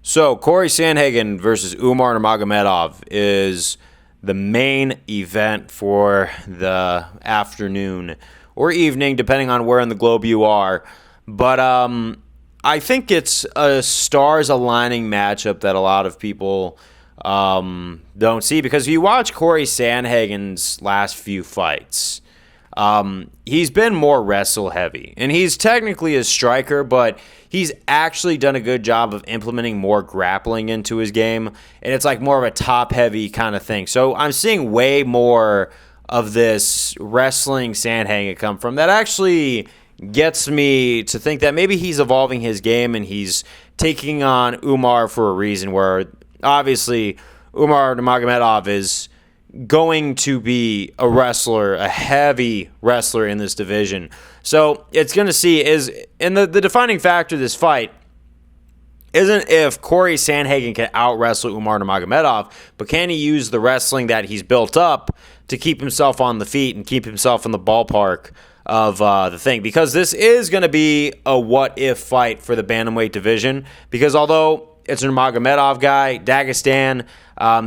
So, Cory Sandhagen versus Umar Nurmagomedov is the main event for the afternoon or evening, depending on where in the globe you are. But I think it's a stars aligning matchup that a lot of people don't see, because if you watch Cory Sandhagen's last few fights, he's been more wrestle heavy, and he's technically a striker, but he's actually done a good job of implementing more grappling into his game, and it's like more of a top heavy kind of thing. So I'm seeing way more of this wrestling Sandhagen come from that actually gets me to think that maybe he's evolving his game and he's taking on Umar for a reason, where obviously Umar Nurmagomedov is going to be a wrestler, a heavy wrestler in this division. So it's going to see is, and the defining factor of this fight isn't if Cory Sandhagen can out-wrestle Umar Nurmagomedov, but can he use the wrestling that he's built up to keep himself on the feet and keep himself in the ballpark of the thing. Because this is going to be a what-if fight for the bantamweight division, because although it's a Nurmagomedov guy, Dagestan,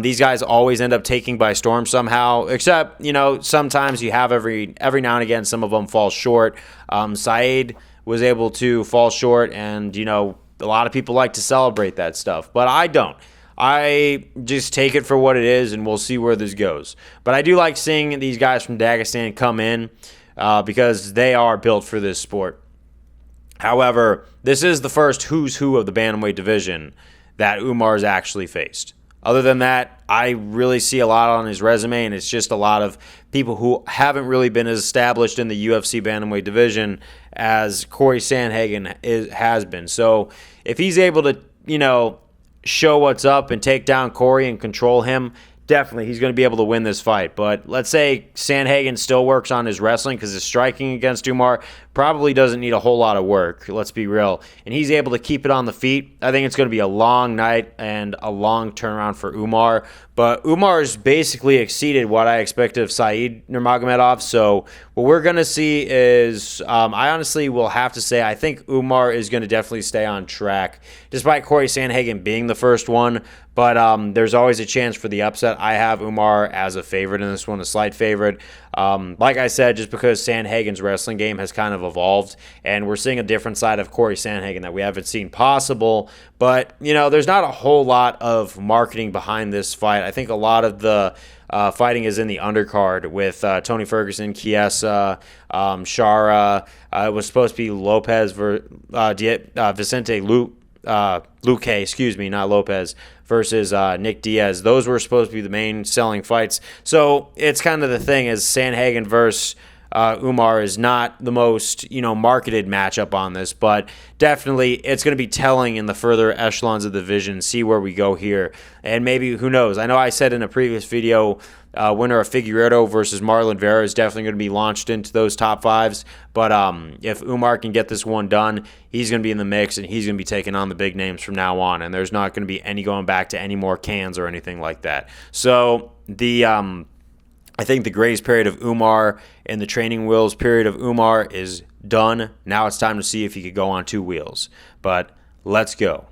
these guys always end up taking by storm somehow, except, sometimes you have every now and again some of them fall short. Saeed was able to fall short, and, a lot of people like to celebrate that stuff, but I don't. I just take it for what it is, and we'll see where this goes. But I do like seeing these guys from Dagestan come in because they are built for this sport. However, this is the first who's who of the bantamweight division that Umar's actually faced. Other than that, I really see a lot on his resume, and it's just a lot of people who haven't really been as established in the UFC bantamweight division as Cory Sandhagen has been. So if he's able to, show what's up and take down Cory and control him, definitely he's going to be able to win this fight. But let's say Sandhagen still works on his wrestling, because his striking against Umar probably doesn't need a whole lot of work, let's be real, and he's able to keep it on the feet. I think it's going to be a long night and a long turnaround for Umar. But Umar's basically exceeded what I expected of Saeed Nurmagomedov. So what we're going to see is, I honestly will have to say, I think Umar is going to definitely stay on track, despite Cory Sandhagen being the first one. But there's always a chance for the upset. I have Umar as a favorite in this one, a slight favorite. Like I said, just because Sandhagen's wrestling game has kind of evolved, and we're seeing a different side of Cory Sandhagen that we haven't seen possible. But, there's not a whole lot of marketing behind this fight. I think a lot of the fighting is in the undercard with Tony Ferguson, Chiesa, Shara. It was supposed to be Lopez Vicente Luque, not Lopez, versus Nick Diaz. Those were supposed to be the main selling fights. So it's kind of the thing, is Sandhagen versus Umar is not the most, marketed matchup on this, but definitely it's going to be telling in the further echelons of the division, see where we go here. And maybe, who knows? I know I said in a previous video, winner of Figueiredo versus Marlon Vera is definitely going to be launched into those top fives. But if Umar can get this one done, he's going to be in the mix, and he's going to be taking on the big names from now on. And there's not going to be any going back to any more cans or anything like that. So I think the grace period of Umar and the training wheels period of Umar is done. Now it's time to see if he could go on two wheels. But let's go.